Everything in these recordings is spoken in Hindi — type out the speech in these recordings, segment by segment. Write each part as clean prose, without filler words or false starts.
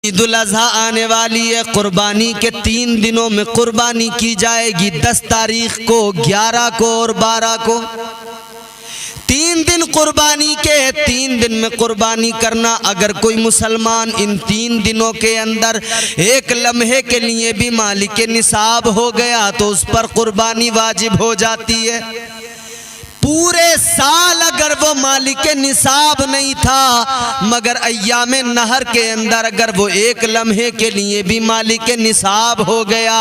ईद उल अज़हा आने वाली है। कुर्बानी के 3 दिनों में कुर्बानी की जाएगी। 10 तारीख को, 11 को और 12 को। 3 दिन कुर्बानी के, 3 दिन में कुर्बानी करना। अगर कोई मुसलमान इन 3 दिनों के अंदर एक लम्हे के लिए भी मालिक निसाब हो गया तो उस पर कुर्बानी वाजिब हो जाती है। पूरे साल अगर वो मालिक निसाब नहीं था, मगर अय्याम नहर के अंदर अगर वो एक लम्हे के लिए भी मालिक निसाब हो गया,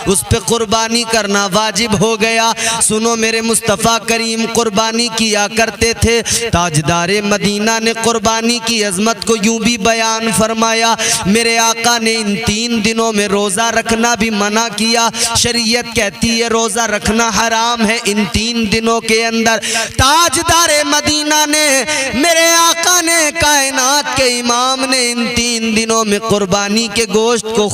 उस पे कुर्बानी करना वाजिब हो गया। सुनो, मेरे मुस्तफ़ा करीम कुर्बानी किया करते थे। ताजदारे मदीना ने कुर्बानी की अजमत को यूं भी बयान फरमाया। मेरे आका ने इन 3 दिनों में रोज़ा रखना भी मना किया। शरीयत कहती है रोज़ा रखना हराम है इन 3 दिनों के अंदर। ताजदारे मदीना ने, मेरे आका ने, कायनात के इमाम ने इन 3 दिनों में कुर्बानी के गोश्त को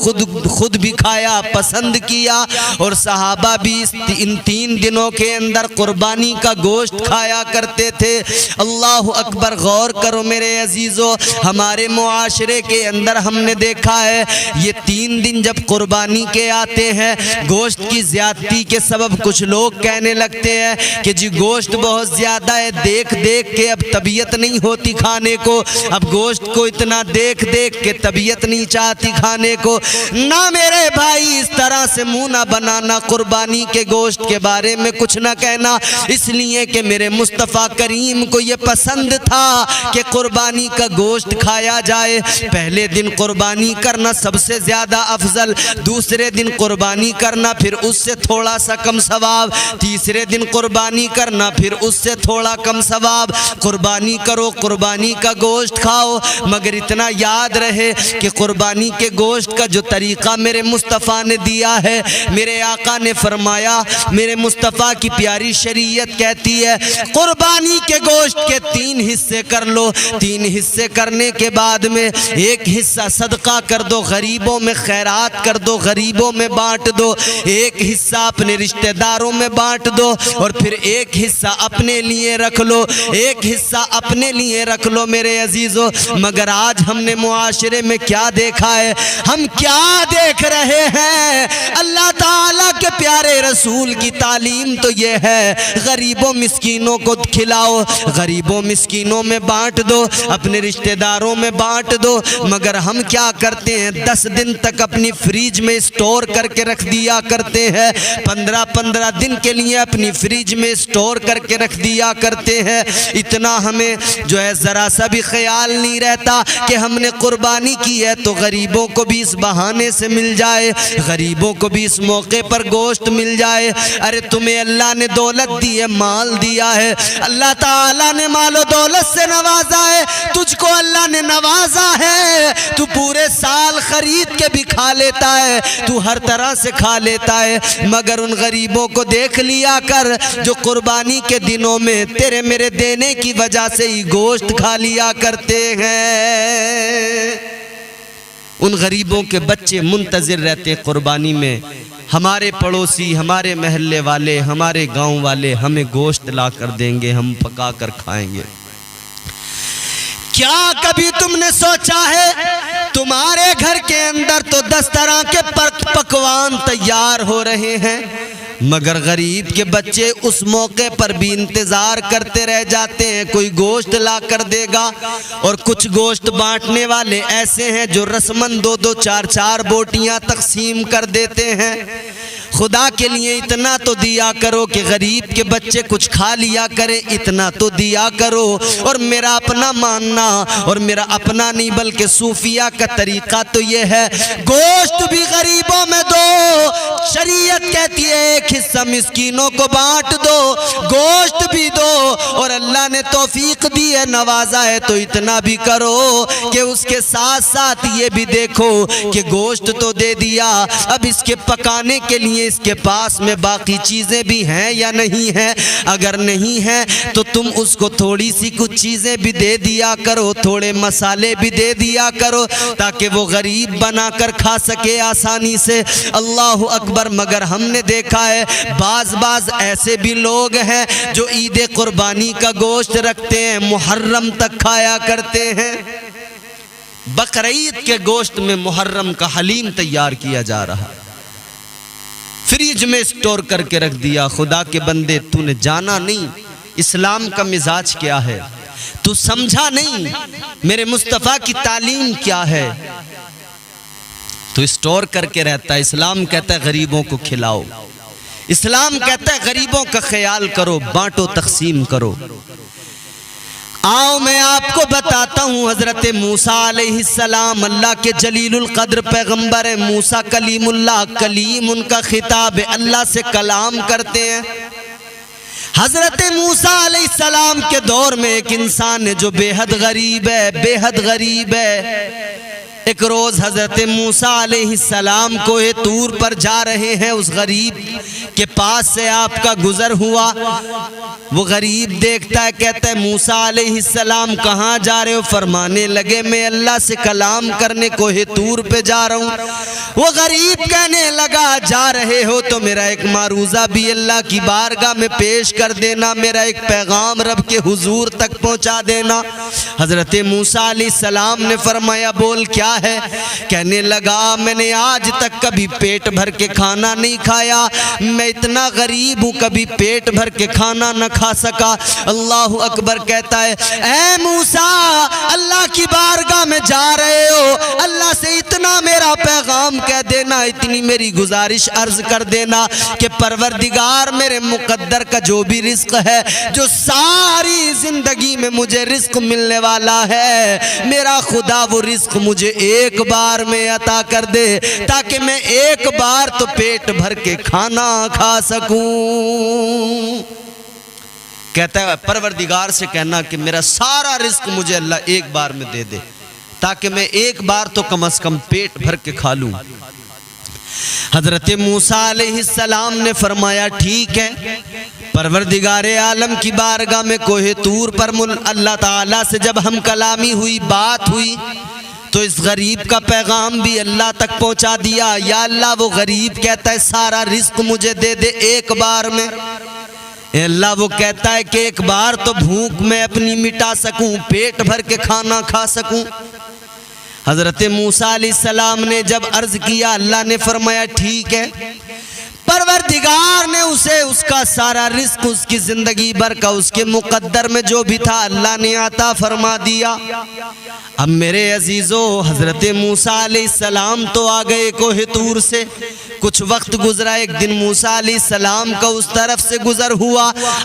खुद भी खाया, पसंद किया, और सहाबा भी इन 3 दिनों के अंदर कुर्बानी का गोश्त खाया करते थे। अल्लाह अकबर। गौर करो मेरे अजीज़ों, हमारे मुआशरे के अंदर हमने देखा है ये 3 दिन जब कुर्बानी के आते हैं, गोश्त की ज्यादती के सबब कुछ लोग कहने लगते हैं कि जी गोश्त बहुत ज्यादा है, देख देख के अब तबीयत नहीं होती खाने को, अब गोश्त को इतना देख देख के तबीयत नहीं चाहती खाने को। ना मेरे भाई, इस तरह से मुंह ना बनाना, कुर्बानी के गोश्त के बारे में कुछ ना कहना, इसलिए कि मेरे मुस्तफ़ा करीम को ये पसंद था कि कुर्बानी का गोश्त खाया जाए। पहले दिन कुर्बानी करना सबसे ज्यादा अफजल, दूसरे दिन कुर्बानी करना फिर उससे थोड़ा सा कम सवाब, तीसरे दिन कुर्बानी करना फिर उससे थोड़ा कम सवाब। कुर्बानी करो, कुर्बानी का गोश्त खाओ, मगर इतना याद रहे कि कुर्बानी के गोश्त का जो तरीका मेरे मुस्तफ़ा ने दिया है, मेरे आका ने फरमाया, मेरे मुस्तफ़ा की प्यारी शरीयत कहती है कुर्बानी के गोश्त के 3 हिस्से कर लो। 3 हिस्से करने के बाद में एक हिस्सा सदका कर दो, गरीबों में खैरात कर दो, गरीबों में बांट दो, एक हिस्सा अपने रिश्तेदारों में बांट दो, और फिर एक हिस्सा अपने लिए रख लो, एक हिस्सा अपने लिए रख लो मेरे अजीजों। मगर आज हमने मुआशरे में क्या देखा है, हम क्या देख रहे हैं? अल्लाह ताला के प्यारे रसूल की तालीम तो ये है गरीबों मिस्कीनों को खिलाओ, गरीबों मिस्कीनों में बांट दो, अपने रिश्तेदारों में बांट दो। मगर हम क्या करते हैं, 10 दिन तक अपनी फ्रिज में स्टोर करके रख दिया करते हैं, 15-15 दिन के लिए अपनी फ्रिज में स्टोर करके रख दिया करते हैं। इतना हमें जो है ज़रा सा भी ख्याल नहीं रहता कि हमने कुर्बानी की है तो गरीबों को भी इस बहाने से मिल जाए, गरीबों को भी इस मौके पर गोश्त मिल जाए। अरे तुम्हें अल्लाह ने दौलत दी है, माल दिया है, अल्लाह ताला ने मालो दौलत से नवाजा है, तुझको अल्लाह ने नवाजा है, तू पूरे साल खरीद के भी खा लेता है, तू हर तरह से खा लेता है, मगर उन गरीबों को देख लिया कर जो कुर्बानी के दिनों में तेरे मेरे देने की वजह से ही गोश्त खा लिया करते हैं। उन गरीबों के बच्चे मुंतजिर रहते हैं कुर्बानी में, हमारे पड़ोसी, हमारे महल्ले वाले, हमारे गांव वाले हमें गोश्त ला कर देंगे, हम पका कर खाएंगे। क्या कभी तुमने सोचा है तुम्हारे घर के अंदर तो 10 तरह के पकवान तैयार हो रहे हैं, मगर गरीब के बच्चे उस मौके पर भी इंतजार करते रह जाते हैं कोई गोश्त ला कर देगा। और कुछ गोश्त बांटने वाले ऐसे हैं जो रस्मन 2-2, 4-4 बोटियां तकसीम कर देते हैं। खुदा के लिए इतना तो दिया करो कि गरीब के बच्चे कुछ खा लिया करें, इतना तो दिया करो। और मेरा अपना मानना, और मेरा अपना नहीं बल्कि सूफिया का तरीका तो ये है, गोश्त भी गरीबों में दो, शरीयत कहती है एक हिस्सा मिस्कीनों को बांट दो, गोश्त भी दो, और अल्लाह ने तौफीक दी है, नवाजा है तो इतना भी करो कि उसके साथ साथ ये भी देखो कि गोश्त तो दे दिया, अब इसके पकाने के लिए इसके पास में बाकी चीजें भी हैं या नहीं हैं। अगर नहीं हैं तो तुम उसको थोड़ी सी कुछ चीजें भी दे दिया करो, थोड़े मसाले भी दे दिया करो, ताकि वो गरीब बनाकर खा सके आसानी से। अल्लाह अकबर। मगर हमने देखा है बाज ऐसे भी लोग हैं जो ईद कुर्बानी का गोश्त रखते हैं, मुहर्रम तक खाया करते हैं। बकरीद के गोश्त में मुहर्रम का हलीम तैयार किया जा रहा, फ्रिज में स्टोर करके रख दिया। खुदा के बंदे, तूने जाना नहीं इस्लाम का मिजाज क्या है, तू समझा नहीं मेरे मुस्तफ़ा की तालीम क्या है, तो स्टोर करके रहता है। इस्लाम कहता है गरीबों को खिलाओ, इस्लाम कहता है गरीबों का ख्याल करो, बांटो, तकसीम करो। आओ मैं आपको बताता हूँ, हजरत मूसा अलैहिस्सलाम अल्लाह के जलीलुल कद्र पैगंबर है। मूसा कलीमुल्लाह, कलीम उनका खिताब है, अल्लाह से कलाम करते हैं। हजरत मूसा अलैहिस्सलाम के दौर में एक इंसान है जो बेहद गरीब है, बेहद गरीब है। एक रोज हजरत मूसा अलैहिस्सलाम कोहे तूर पर जा रहे हैं, उस गरीब के पास से आपका गुजर हुआ। वो गरीब देखता है, कहता है मूसा अलैहिस्सलाम कहाँ जा रहे हो? फरमाने लगे मैं अल्लाह से कलाम करने कोहे तूर पे जा रहा हूँ। वो गरीब कहने लगा जा रहे हो तो मेरा एक मारूजा भी अल्लाह की बारगाह में पेश कर देना, मेरा एक पैगाम रब के हुजूर तक पहुँचा देना। हजरत मूसा अलैहिस्सलाम ने फरमाया बोल क्या है? कहने लगा मैंने आज तक कभी पेट भर के खाना नहीं खाया, मैं इतना गरीब हूँ कभी पेट भर के खाना न खा सका। अल्लाह अकबर। कहता है ऐ मूसा अल्लाह की बारगाह में जा रहे हो, अल्लाह से इतना मेरा पैगाम कह देना, इतनी मेरी गुजारिश अर्ज कर देना कि परवरदिगार मेरे मुकद्दर का जो भी रिस्क है, जो सारी जिंदगी में मुझे रिस्क मिलने वाला है, मेरा खुदा वो रिस्क मुझे एक बार में अता कर दे ताकि मैं एक बार तो पेट भर के खाना खा सकूं। कहता है परवरदिगार से कहना कि मेरा सारा रिस्क मुझे अल्लाह एक बार में दे दे ताकि मैं एक बार तो कम से कम पेट भर के खा लूं। हजरत मूसा अलैहिस्सलाम ने फरमाया ठीक है। परवरदिगारे आलम की बारगाह में कोहे तूर पर अल्लाह ताला से जब हम कलामी हुई, बात हुई, तो इस गरीब का पैगाम भी अल्लाह तक पहुंचा दिया। या अल्लाह वो गरीब कहता है सारा रिस्क मुझे दे दे एक बार में। अल्लाह वो कहता है कि एक बार तो भूख मैं अपनी मिटा सकूं, पेट भर के खाना खा सकूं। हजरत मूसा अलैहिस्सलाम ने जब अर्ज किया, अल्लाह ने फरमाया ठीक है। परवरदिगार ने उसे उसका सारा रिस्क, उसकी जिंदगी भर का, उसके मुकद्दर में जो भी था अल्लाह ने अता फरमा दिया। अब मेरे अजीजों, हजरत मूसा अलैहिस्सलाम तो आ गए कोहे तूर से। कुछ वक्त गुजरा, एक दिन मूसा अलैहिस्सलाम का उस तरफ से गुजर हुआ।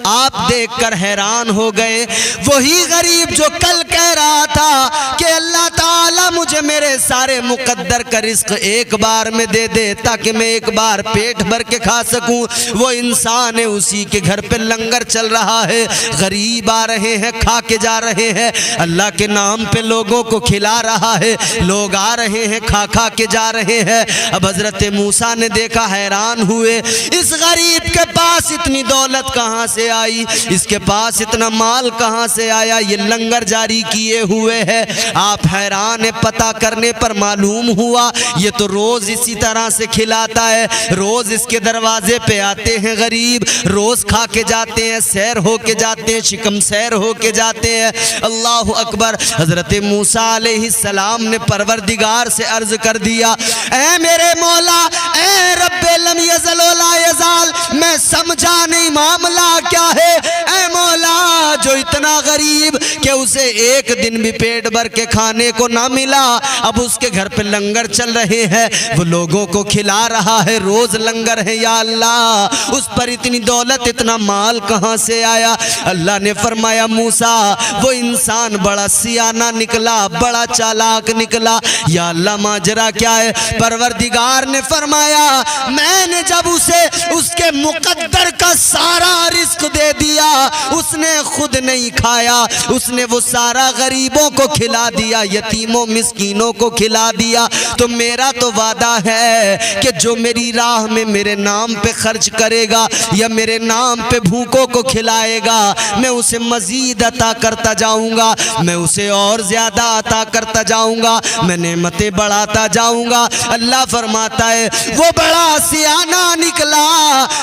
आप देखकर हैरान हो गए। वही गरीब जो कल कह रहा था कि अल्लाह ताला मुझे मेरे सारे मुकद्दर का रिस्क एक बार में दे दे ताकि मैं एक बार पेट भर के खा सकूं, वो इंसान है, उसी के घर पे लंगर चल रहा है। गरीब आ रहे हैं, खा के जा रहे हैं, अल्लाह के नाम पे लोगों को खिला रहा है, लोग आ रहे हैं, खा खा के जा रहे हैं। अब हजरत मूसा ने देखा, हैरान हुए, इस गरीब के पास इतनी दौलत कहां से आई, इसके पास इतना माल कहां से आया, ये लंगर जारी किए हुए है। आप हैरान है। पता करने पर मालूम हुआ ये तो रोज इसी तरह से खिलाता है, रोज इसके दरवाजे पे आते हैं गरीब, रोज खा के जाते हैं, सैर हो के जाते हैं, शिकम सैर हो के जाते हैं। अल्लाह अकबर। हजरत मूसा अलैहिस्सलाम ने परवरदिगार से अर्ज कर दिया, ऐ मेरे मौला, ऐ रब्बे लम यज़ल व ला यज़ाल, मैं समझा नहीं मामला क्या है। ऐ मौला, जो इतना गरीब कि उसे एक दिन भी पेट भर के खाने को ना मिला, अब उसके घर पे लंगर चल रहे हैं, वो लोगों को खिला रहा है, रोज लंगर है। या अल्लाह, उस पर इतनी दौलत, इतना माल कहां से आया? अल्लाह ने फरमाया मूसा, वो इंसान बड़ा सियाना निकला, बड़ा चालाक निकला। या अल्लाह, माजरा क्या है? परवरदिगार ने फरमाया, मैंने जब उसे उसके मुकद्दर का सारा रिस्क दे दिया, उसने खुद नहीं खाया, उसने वो सारा गरीबों को खिला दिया, यतीमों मिस्कीनों को खिला दिया। तो मेरा तो वादा है कि जो मेरी राह में मेरे नाम पे खर्च करेगा या मेरे नाम पे भूखों को खिलाएगा, मैं उसे मजीद अता करता जाऊंगा, मैं उसे और ज्यादा अता करता जाऊंगा, मैं नेमतें बढ़ाता जाऊंगा। अल्लाह फरमाता है, वो बड़ा सियाना निकला,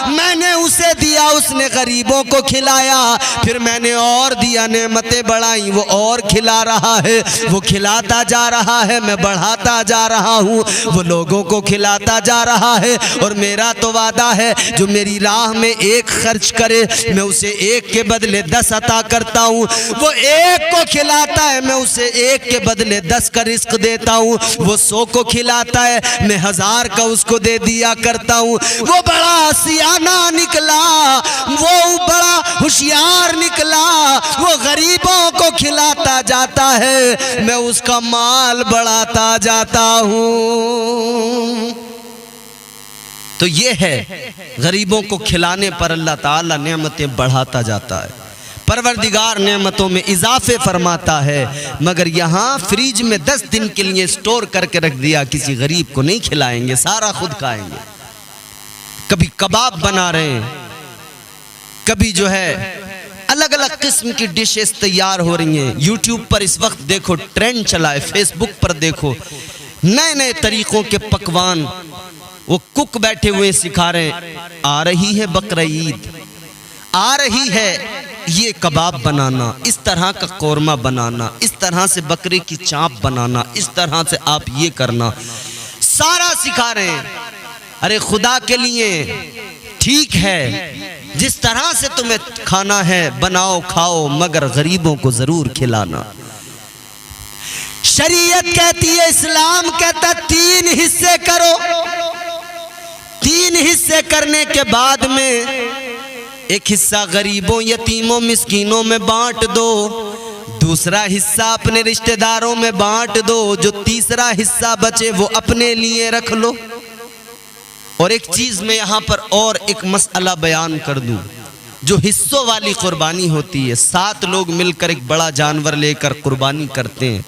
मैंने उसे दिया, उसने गरीबों को खिलाया, फिर मैंने और दिया, नेमतें बढ़ाई, वो और खिला रहा है, वो खिलाता जा रहा है, मैं बढ़ाता जा रहा हूँ, वो लोगों को खिलाता जा रहा है। और मेरा तो वादा है जो मेरी राह में एक खर्च करे मैं उसे एक के बदले 10 अता करता हूँ। वो एक को खिलाता है मैं उसे एक के बदले 10 का रिस्क देता हूँ। वो 100 को खिलाता है मैं 1000 का उसको दे दिया करता हूँ। वो बड़ा सियाना निकला, वो बड़ा होशियार निकला, वो गरीबों को खिलाता जाता है, मैं उसका माल बढ़ाता जाता हूँ। तो ये है गरीबों को खिलाने पर अल्लाह ताला नेमतें बढ़ाता जाता है, परवरदिगार नेमतों में इजाफे फरमाता है। मगर यहाँ फ्रिज में 10 दिन के लिए स्टोर करके रख दिया, किसी गरीब को नहीं खिलाएंगे, सारा खुद खाएंगे। कभी कबाब बना रहे हैं, कभी जो है अलग अलग किस्म की डिशेस तैयार हो रही हैं। यूट्यूब पर इस वक्त देखो ट्रेंड चला है, फेसबुक पर देखो नए नए तरीकों के पकवान वो कुक बैठे हुए सिखा रहे हैं। आ रही है बकरा ईद, आ रही है ये कबाब बनाना, इस तरह का कौरमा बनाना, इस तरह से बकरे की चाप बनाना, इस तरह से आप ये करना, सारा सिखा रहे हैं। अरे खुदा के लिए ठीक है, जिस तरह से तुम्हें खाना है बनाओ खाओ, मगर गरीबों को जरूर खिलाना। शरीयत कहती है, इस्लाम कहता 3 हिस्से करो, 3 हिस्से करने के बाद में एक हिस्सा गरीबों यतीमों मिस्कीनों में बांट दो, दूसरा हिस्सा अपने रिश्तेदारों में बांट दो, जो तीसरा हिस्सा बचे वो अपने लिए रख लो। और एक चीज मैं यहाँ पर और एक मसला बयान कर दूं, जो हिस्सों वाली कुर्बानी होती है, 7 लोग मिलकर एक बड़ा जानवर लेकर कुर्बानी करते हैं।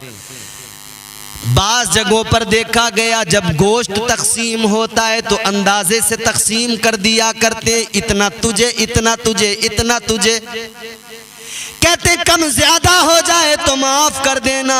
बाज़ जगहों पर देखा गया जब गोश्त तकसीम होता है तो अंदाजे से तकसीम कर दिया करते हैं, इतना तुझे, इतना तुझे, इतना तुझे। कहते कम ज्यादा हो जाए तो माफ कर देना,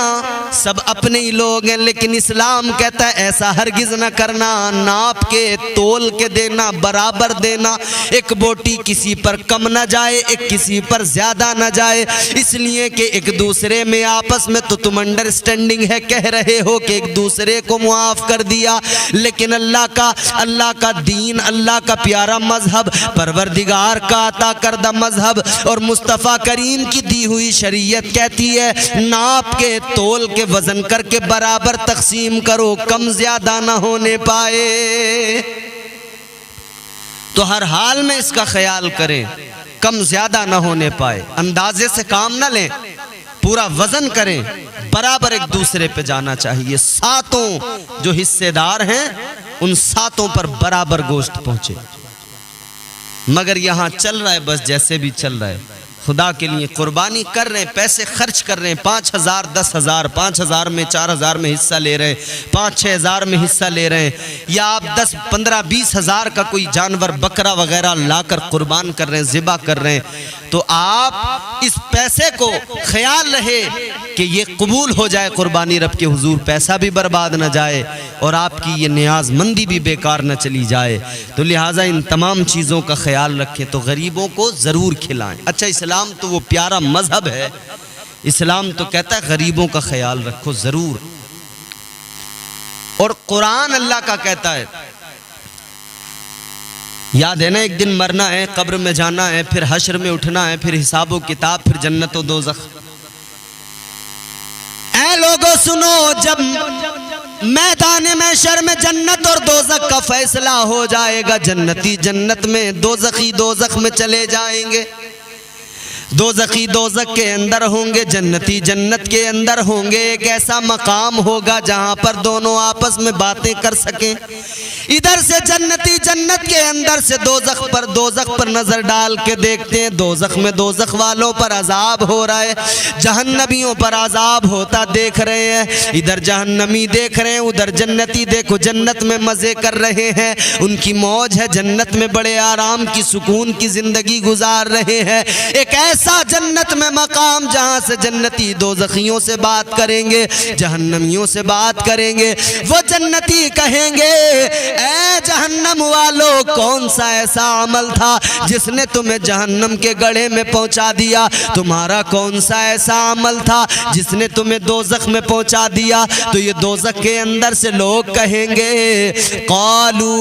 सब अपने ही लोग हैं। लेकिन इस्लाम कहता है ऐसा हरगिज न करना, नाप के तोल के देना, बराबर देना, एक बोटी किसी पर कम न जाए, एक किसी पर ज्यादा न जाए। इसलिए कि एक दूसरे में आपस में तो तुम अंडरस्टैंडिंग है, कह रहे हो कि एक दूसरे को मुआफ कर दिया, लेकिन अल्लाह का दीन, अल्लाह का प्यारा मजहब, परवरदिगार का अता करदा मजहब और मुस्तफ़ा करीम की दी हुई शरीयत कहती है नाप के तोल के वजन करके बराबर तकसीम करो, कम ज्यादा ना होने पाए। तो हर हाल में इसका ख्याल करें, कम ज्यादा ना होने पाए, अंदाजे से काम ना लें, पूरा वजन करें, बराबर एक दूसरे पे जाना चाहिए। 7 जो हिस्सेदार हैं उन 7 पर बराबर गोश्त पहुंचे। मगर यहां चल रहा है बस जैसे भी चल रहा है, खुदा के लिए कुर्बानी कर रहे हैं, पैसे खर्च कर रहे हैं, 5000 10,000, 5000 में 4000 में हिस्सा ले रहे हैं, 5-6 हज़ार में हिस्सा ले रहे हैं, या आप 10, 15, 20 हज़ार का कोई जानवर बकरा वगैरह लाकर कुर्बान कर रहे हैं, ज़िबा कर रहे हैं, तो आप इस पैसे को ख्याल रहे कि ये कबूल हो जाए कुर्बानी रब के हुजूर, पैसा भी बर्बाद न जाए और आपकी ये नियाज़मंदी भी बेकार न चली जाए। तो लिहाजा इन तमाम चीज़ों का ख्याल रखें, तो गरीबों को ज़रूर खिलाएं। अच्छा, इस्लाम तो वो प्यारा मजहब है, इस्लाम तो कहता है गरीबों का ख्याल रखो ज़रूर। और कुरान अल्लाह का कहता है, याद है ना, एक दिन मरना है, कब्र में जाना है, फिर हश्र में उठना है, फिर हिसाब व किताब, फिर जन्नत व दोज़ख। ऐ लोगों सुनो, जब मैदान महशर में जन्नत और दोज़ख का फैसला हो जाएगा, जन्नती जन्नत में, दोज़खी दोज़ख में चले जाएंगे, दोज़खी दोज़ख के अंदर होंगे, जन्नती जन्नत के अंदर होंगे। एक ऐसा मकाम होगा जहां पर दोनों आपस में बातें कर सकें। इधर से जन्नती जन्नत के अंदर से दोज़ख पर नजर डाल के देखते हैं, दोज़ख में दोज़ख वालों पर अजाब हो रहा है, जहन्नमियों पर अजाब होता देख रहे हैं। इधर जहन्नमी देख रहे हैं, उधर जन्नती देखो जन्नत में मजे कर रहे हैं, उनकी मौज है, जन्नत में बड़े आराम की सुकून की जिंदगी गुजार रहे हैं। एक ऐसा जन्नत में मकाम जहां से जन्नती दोज़खियों से बात करेंगे, जहन्नमियों से बात करेंगे। वो जन्नती कहेंगे ऐ जहन्नम वालों, कौन सा ऐसा अमल था जिसने तुम्हें जहन्नम के गड्ढे में पहुंचा दिया? तुम्हारा कौन सा ऐसा अमल था जिसने तुम्हें दोज़ख में पहुंचा दिया? तो ये दोज़ख के अंदर से लोग कहेंगे क़ालू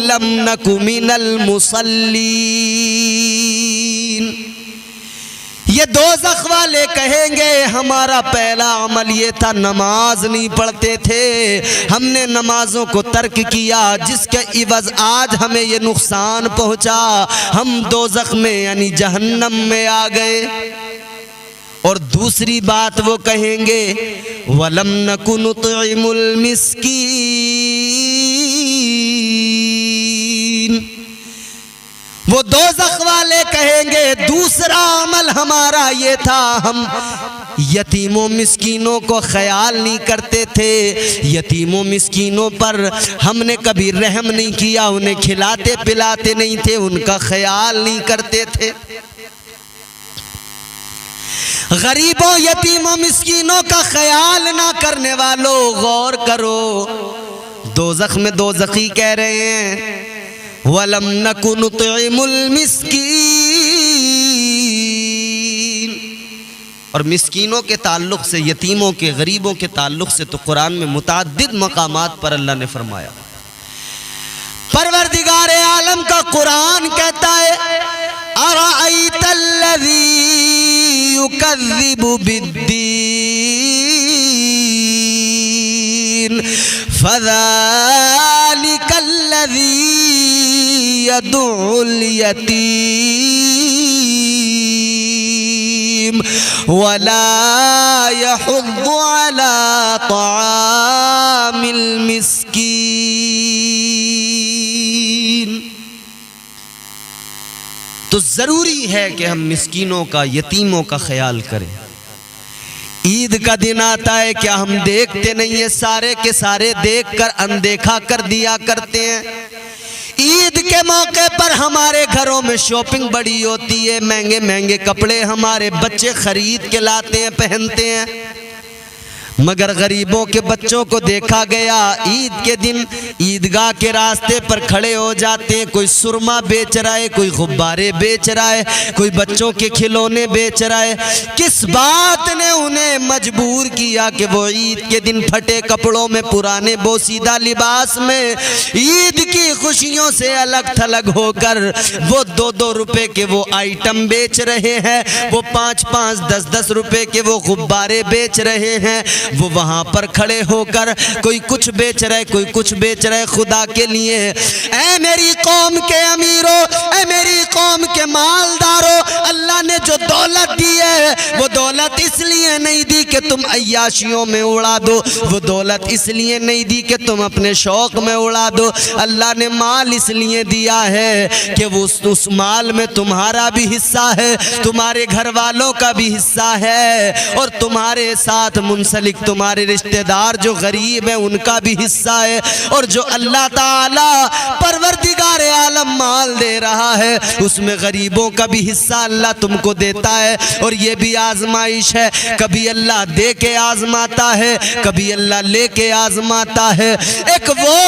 लम नकु मिनल मुसल्लीन। ये दोज़ख वाले कहेंगे हमारा पहला अमल ये था, नमाज नहीं पढ़ते थे, हमने नमाजों को तर्क किया, जिसके इवज़ आज हमें ये नुकसान पहुंचा, हम दोज़ख में यानी जहन्नम में आ गए। और दूसरी बात वो कहेंगे वलम नकु नुतइमुल मिस्कीन। वो दोज़ख वाले कहेंगे दूसरा अमल हमारा ये था, हम यतीमों मिस्कीनों को ख्याल नहीं करते थे, यतीमों मिस्कीनों पर हमने कभी रहम नहीं किया, उन्हें खिलाते पिलाते नहीं थे, उनका ख्याल नहीं करते थे। गरीबों यतीमों मिस्कीनों का ख्याल ना करने वालों, गौर करो, दोज़ख में दोज़खी कह रहे हैं वलम नकु नुतइमुल मिस्कीन। और मिस्कीनों के ताल्लुक़ से, यतीमों के, गरीबों के ताल्लुक़ से तो कुरान में मुताद्दिद मकामात पर अल्लाह ने फरमाया। परवरदिगार आलम का कुरान कहता है अराअयतल्लज़ी युकज़्ज़िबु बिद्दीन फ़ज़ालिकल्लज़ी यदउल यतीम वला यहुद्दु अला तआमिल मिस्कीन। तो ज़रूरी है कि हम मिस्कीनों का, यतीमों का ख्याल करें। ईद का दिन आता है, क्या हम देखते नहीं है? सारे के सारे देखकर अनदेखा कर दिया करते हैं। ईद के मौके पर हमारे घरों में शॉपिंग बड़ी होती है, महंगे महंगे कपड़े हमारे बच्चे खरीद के लाते हैं, पहनते हैं, मगर गरीबों के बच्चों को देखा गया ईद के दिन ईदगाह के रास्ते पर खड़े हो जाते हैं। कोई सुरमा बेच रहा है, कोई गुब्बारे बेच रहा है, कोई बच्चों के खिलौने बेच रहा है। किस बात ने उन्हें मजबूर किया कि वो ईद के दिन फटे कपड़ों में, पुराने बोसीदा लिबास में, ईद की खुशियों से अलग थलग होकर वो 2-2 रुपए के वो आइटम बेच रहे हैं, वो 5-5, 10-10 रुपए के वो गुब्बारे बेच रहे हैं। वो वहां पर खड़े होकर कोई कुछ बेच रहे, कोई कुछ बेच रहे। खुदा के लिए ऐ मेरी कौम के अमीरों, ऐ मेरी कौम के मालदारों, अल्लाह ने जो दौलत दी है वो दौलत इसलिए नहीं दी कि तुम अय्याशियों में उड़ा दो, वो दौलत इसलिए नहीं दी कि तुम अपने शौक में उड़ा दो। अल्लाह ने माल इसलिए दिया है कि वो उस माल में तुम्हारा भी हिस्सा है, तुम्हारे घर वालों का भी हिस्सा है, और तुम्हारे साथ मुंसलिक तुम्हारे रिश्तेदार जो गरीब है उनका भी हिस्सा है। और जो अल्लाह ताला परवरदिगार आलम माल दे रहा है उसमें गरीबों का भी हिस्सा अल्लाह तुमको देता है। और ये भी आजमाइश है, कभी अल्लाह दे के आजमाता है, कभी अल्लाह ले के आजमाता है। एक वो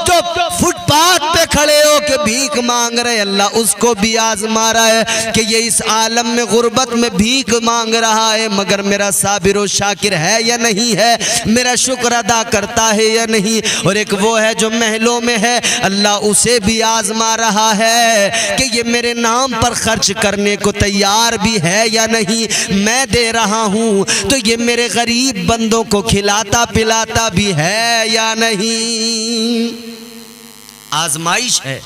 जो फुटपाथ पे खड़े हो के भीख मांग रहे, अल्लाह उसको भी आजमा रहा है कि ये इस आलम में गुर्बत में भीख मांग रहा है, मगर मेरा साबिर और शाकिर है या नहीं है, मेरा शुक्र अदा करता है या नहीं। और एक वो है जो महलों में है, अल्लाह उसे भी आजमा रहा है कि ये मेरे नाम पर खर्च करने को तैयार भी है या नहीं। मैं दे रहा हूं तो ये मेरे गरीब बंदों को खिलाता पिलाता भी है या नहीं। आजमाइश है,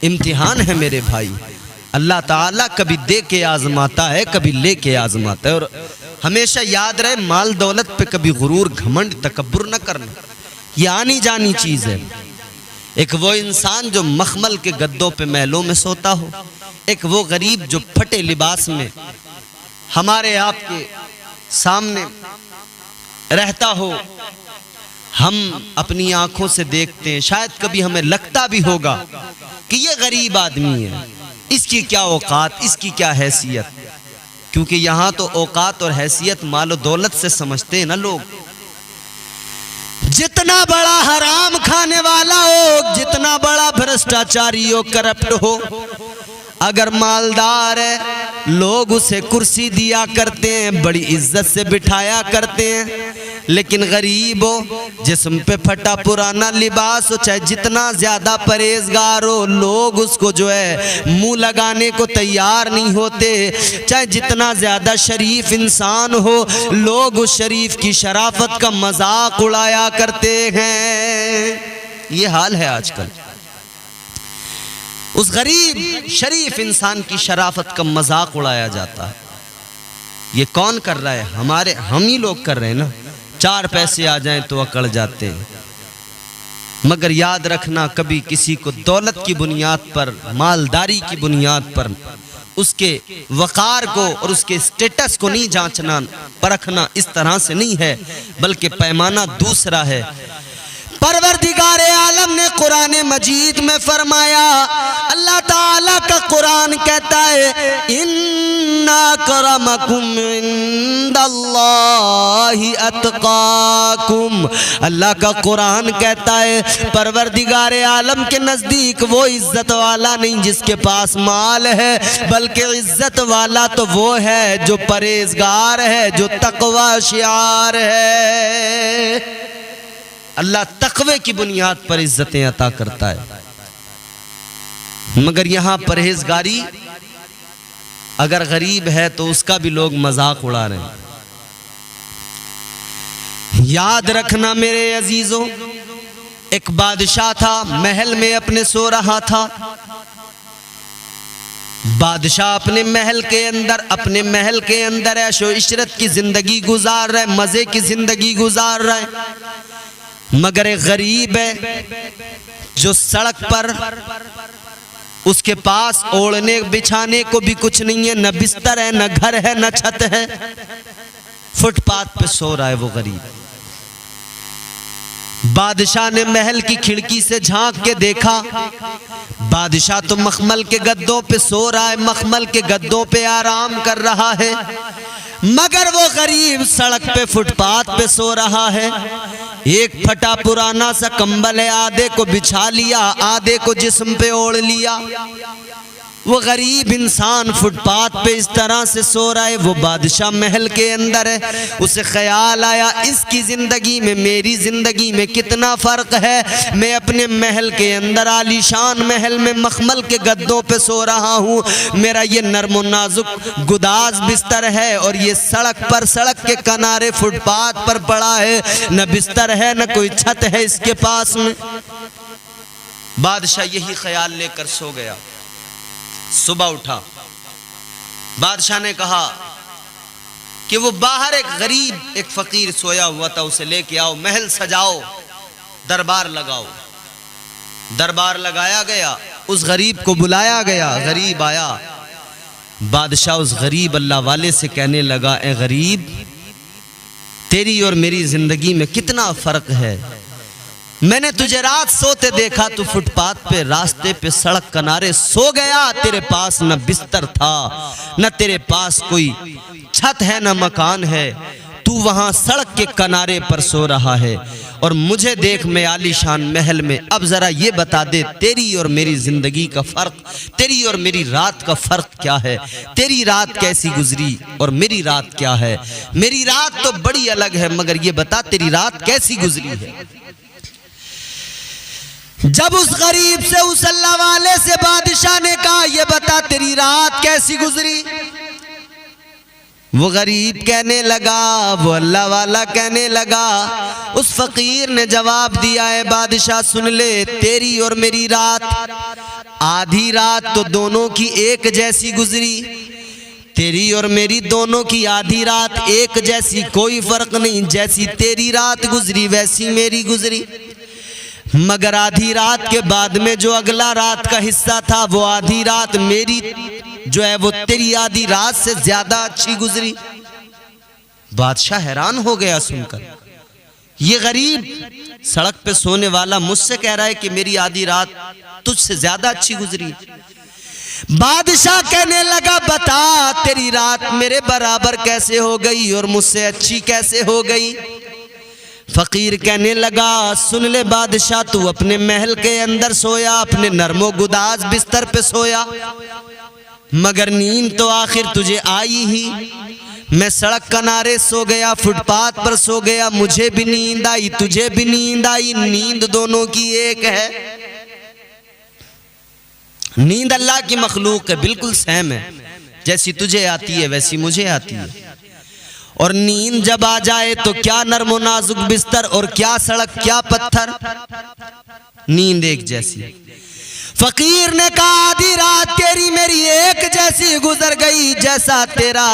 इम्तिहान है मेरे भाई। अल्लाह ताला कभी दे के आजमाता है, कभी ले के आजमाता है। और हमेशा याद रहे, माल दौलत पे कभी गुरूर, घमंड, तकब्बुर न करना, ये आनी जानी चीज़ है। एक वो इंसान जो मखमल के गद्दों पे महलों में सोता हो, एक वो गरीब जो फटे लिबास में हमारे आपके सामने रहता हो। हम अपनी आंखों से देखते हैं, शायद कभी हमें लगता भी होगा कि ये गरीब आदमी है, इसकी क्या औकात, इसकी क्या हैसियत। क्योंकि यहाँ तो औकात और हैसियत मालो दौलत से समझते हैं ना लोग। जितना बड़ा हराम खाने वाला हो, जितना बड़ा भ्रष्टाचारी हो, करप्ट हो, अगर मालदार है लोग उसे कुर्सी दिया करते हैं, बड़ी इज्जत से बिठाया करते हैं। लेकिन गरीब हो, जिस्म पे फटा पुराना लिबास हो, चाहे जितना ज्यादा परहेजगार हो, लोग उसको जो है मुंह लगाने को तैयार नहीं होते। चाहे जितना ज्यादा शरीफ इंसान हो, लोग उस शरीफ की शराफत का मजाक उड़ाया करते हैं। ये हाल है आजकल। उस गरीब शरीफ इंसान की शराफत का मजाक उड़ाया जाता है। ये कौन कर रहा है? हम ही लोग कर रहे हैं ना। 4 पैसे आ जाएं तो अकड़ जाते हैं। मगर याद रखना, कभी किसी को दौलत की बुनियाद पर, मालदारी की बुनियाद पर उसके वकार को और उसके स्टेटस को नहीं जांचना परखना इस तरह से नहीं है, बल्कि पैमाना दूसरा है। परवरदिगारे आलम ने कुरान मजीद में फरमाया, अल्लाह ताला का कुरान कहता है, इन्ना करमकुम इंदल्लाहि अतकाकुम। अल्लाह का कुरान कहता है परवरदिगारे आलम के नजदीक वो इज्जत वाला नहीं जिसके पास माल है, बल्कि इज्जत वाला तो वो है जो परहेजगार है, जो तकवा शियार है। अल्लाह तकवे की बुनियाद पर इज्जतें अता करता है। मगर यहां परहेजगारी, अगर गरीब है तो उसका भी लोग मजाक उड़ा रहे हैं। याद रखना मेरे अजीजों, एक बादशाह था, महल में अपने सो रहा था। बादशाह अपने महल के अंदर ऐशो इशरत की जिंदगी गुजार रहा है, मजे की जिंदगी गुजार रहा है। मगर एक गरीब है जो सड़क पर, उसके पास ओढ़ने बिछाने को भी कुछ नहीं है, न बिस्तर है, न घर है, न छत है, फुटपाथ पे सो रहा है वो गरीब। बादशाह ने महल की खिड़की से झांक के देखा, बादशाह तो मखमल के गद्दों पे सो रहा है, मखमल के गद्दों पे आराम कर रहा है, मगर वो गरीब सड़क पे फुटपाथ पे सो रहा है। एक फटा पुराना सा कंबल है, आधे को बिछा लिया, आधे को जिस्म पे ओढ़ लिया। वो गरीब इंसान फुटपाथ पे इस तरह से सो रहा है, वो बादशाह महल के अंदर है। उसे ख्याल आया, इसकी जिंदगी में मेरी जिंदगी में कितना फर्क है। मैं अपने महल के अंदर, आलीशान महल में मखमल के गद्दों पे सो रहा हूँ, मेरा ये नर्म नाजुक गुदाज बिस्तर है, और ये सड़क पर, सड़क के किनारे फुटपाथ पर पड़ा है, न बिस्तर है, न कोई छत है इसके पास में। बादशाह यही ख्याल लेकर सो गया। सुबह उठा, बादशाह ने कहा कि वो बाहर एक गरीब, एक फकीर सोया हुआ था, उसे लेके आओ, महल सजाओ, दरबार लगाओ। दरबार लगाया गया, उस गरीब को बुलाया गया, गरीब आया। बादशाह उस गरीब अल्लाह वाले से कहने लगा, ए गरीब, तेरी और मेरी जिंदगी में कितना फर्क है। मैंने तुझे रात सोते देखा, तू फुटपाथ पे, रास्ते पे, सड़क किनारे सो गया। तेरे पास न बिस्तर था, न तेरे पास कोई छत है, न मकान है। तू वहां सड़क के किनारे पर सो रहा है, और मुझे देख, मैं आलीशान महल में। अब जरा ये बता दे, तेरी और मेरी जिंदगी का फर्क, तेरी और मेरी रात का फर्क क्या है? तेरी रात कैसी गुजरी और मेरी रात क्या है? मेरी रात तो बड़ी अलग है, मगर ये बता तेरी रात कैसी गुजरी है? जब उस गरीब से, उस अल्लाह वाले से बादशाह ने कहा, ये बता तेरी रात कैसी गुजरी, वो गरीब कहने लगा, वो अल्लाह वाला कहने लगा, उस फकीर ने जवाब दिया है, बादशाह सुन ले, तेरी और मेरी रात, आधी रात तो दोनों की एक जैसी गुजरी। तेरी और मेरी दोनों की आधी रात एक जैसी, कोई फर्क नहीं। जैसी तेरी रात गुजरी वैसी मेरी गुजरी। मगर आधी रात के बाद में जो अगला रात का हिस्सा था, वो आधी रात मेरी जो है वो तेरी आधी रात से ज्यादा अच्छी गुजरी। बादशाह हैरान हो गया सुनकर, ये गरीब सड़क पे सोने वाला मुझसे कह रहा है कि मेरी आधी रात तुझसे ज्यादा अच्छी गुजरी। बादशाह कहने लगा बता तेरी रात मेरे बराबर कैसे हो गई और मुझसे अच्छी कैसे हो गई। फकीर कहने लगा सुन ले बादशाह, तू अपने महल के अंदर सोया, अपने नरमो गुदाज बिस्तर पे सोया, मगर नींद तो आखिर तुझे आई ही। मैं सड़क किनारे सो गया, फुटपाथ पर सो गया, मुझे भी नींद आई, तुझे भी नींद आई, नींद दोनों की एक है। नींद अल्लाह की मखलूक है, बिल्कुल सेम है, जैसी तुझे आती है वैसी मुझे आती है। और नींद जब आ जाए तो क्या नरमो नाजुक बिस्तर और क्या सड़क क्या पत्थर, नींद एक जैसी। फकीर ने कहा आधी रात तेरी मेरी एक जैसी गुजर गई, जैसा तेरा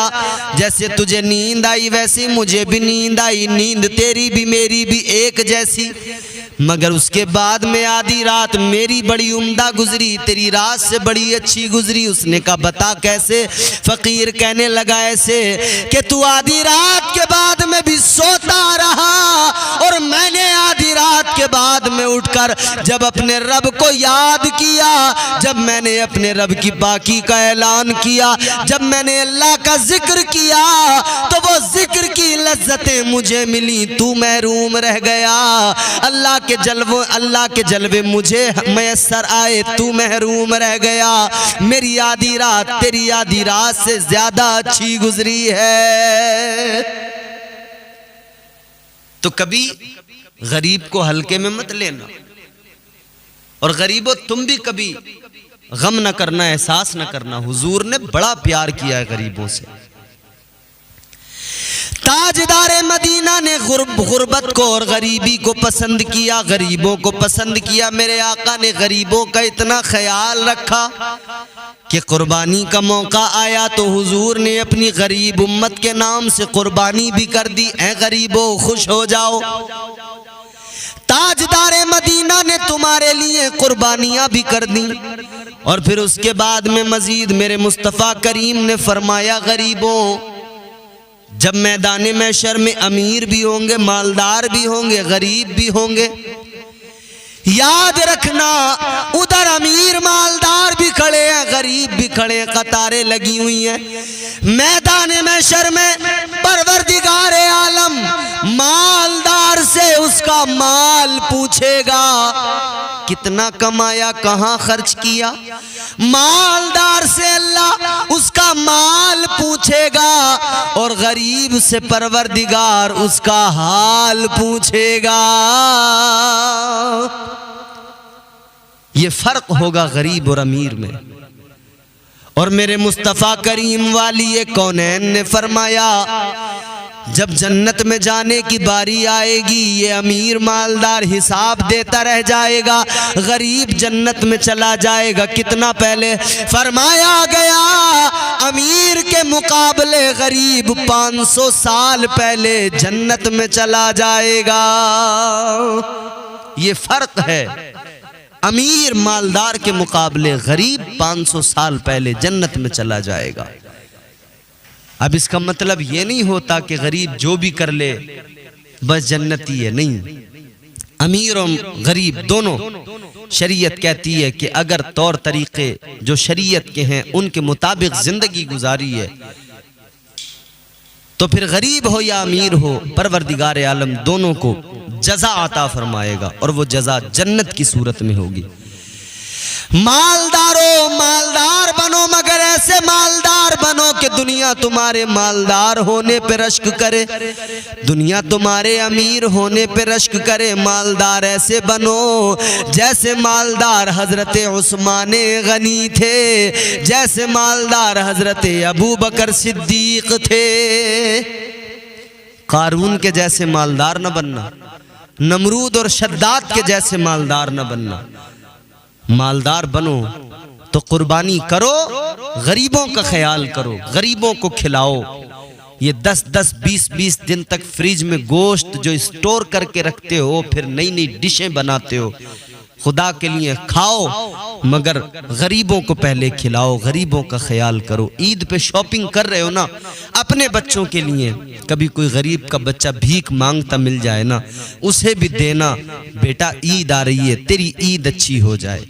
जैसे तुझे नींद आई वैसी मुझे भी नींद आई, नींद तेरी भी मेरी भी एक जैसी, मगर उसके बाद में आधी रात मेरी बड़ी उम्दा गुजरी, तेरी रात से बड़ी अच्छी गुजरी। उसने कहा बता कैसे। फकीर कहने लगा ऐसे कि तू आधी रात के बाद में भी सोता रहा और मैंने आधी रात के बाद में उठकर जब अपने रब को याद किया, जब मैंने अपने रब की बाकी का ऐलान किया, जब मैंने अल्लाह का जिक्र किया तो वो जिक्र की लज्जतें मुझे मिली, तू महरूम रह गया। अल्लाह के जलवे मुझे मैसर आए, तू महरूम रह गया। मेरी आधी रात तेरी आधी रात से ज्यादा अच्छी गुजरी है। तो कभी गरीब को हल्के में मत लेना, और गरीबों तुम भी कभी गम न करना, एहसास न करना। हुजूर ने बड़ा प्यार किया है गरीबों से। ताजदारे मदीना ने गुर्बत को और गरीबी को पसंद किया, गरीबों को पसंद किया। मेरे आका ने गरीबों का इतना ख्याल रखा कि कुर्बानी का मौका आया तो हुजूर ने अपनी गरीब उम्मत के नाम से कुर्बानी भी कर दी। ऐ गरीबों खुश हो जाओ, ताजदारे मदीना ने तुम्हारे लिए कुर्बानियां भी कर दी। और फिर उसके बाद में मजीद मेरे मुस्तफ़ा करीम ने फरमाया गरीबों, जब मैदान महशर में अमीर भी होंगे, मालदार भी होंगे, गरीब भी होंगे, याद रखना उधर अमीर मालदार भी खड़े हैं, गरीब भी खड़े हैं, कतारें लगी हुई हैं। मैदान महशर में परवरदिगार आलम मालदार से उसका माल पूछेगा, कितना कमाया, कहां खर्च किया। मालदार से अल्लाह उसका माल पूछेगा और गरीब से परवरदिगार उसका हाल पूछेगा। ये फर्क होगा गरीब और अमीर में। और मेरे मुस्तफ़ा करीम वाली कौनैन ने फरमाया जब जन्नत में जाने की बारी आएगी, ये अमीर मालदार हिसाब देता रह जाएगा, गरीब जन्नत में चला जाएगा। कितना पहले फरमाया गया, अमीर के मुकाबले गरीब 500 साल पहले जन्नत में चला जाएगा। ये फर्क है, अमीर मालदार के मुकाबले गरीब 500 साल पहले जन्नत में चला जाएगा। अब इसका मतलब ये नहीं होता कि गरीब जो भी कर ले बस जन्नती है, नहीं। अमीर और गरीब दोनों, शरीयत कहती है कि अगर तौर तरीके जो शरीयत के हैं उनके मुताबिक जिंदगी गुजारी है तो फिर गरीब हो या अमीर हो, परवरदिगार आलम दोनों को जज़ा अता फरमाएगा और वो जज़ा जन्नत की सूरत में होगी। मालदारों, मालदार बनो, मगर ऐसे मालदार बनो कि दुनिया तुम्हारे मालदार होने पे रश्क करे, दुनिया तुम्हारे अमीर होने पे रश्क करे। मालदार ऐसे बनो जैसे मालदार हजरत उस्मान गनी थे, जैसे मालदार हजरत अबू बकर सिद्दीक थे। कारून के जैसे मालदार न बनना, नमरूद और शद्दाद के जैसे मालदार न बनना। मालदार बनो तो कुर्बानी करो, गरीबों का ख्याल करो, गरीबों को खिलाओ। ये 10-10, 20-20 दिन तक फ्रिज में गोश्त जो स्टोर करके रखते हो, फिर नई नई डिशें बनाते हो, खुदा के लिए खाओ मगर गरीबों को पहले खिलाओ, गरीबों का ख्याल करो। ईद पे शॉपिंग कर रहे हो ना अपने बच्चों के लिए, कभी कोई गरीब का बच्चा भीख मांगता मिल जाए ना, उसे भी देना, बेटा ईद आ रही है, तेरी ईद अच्छी हो जाए।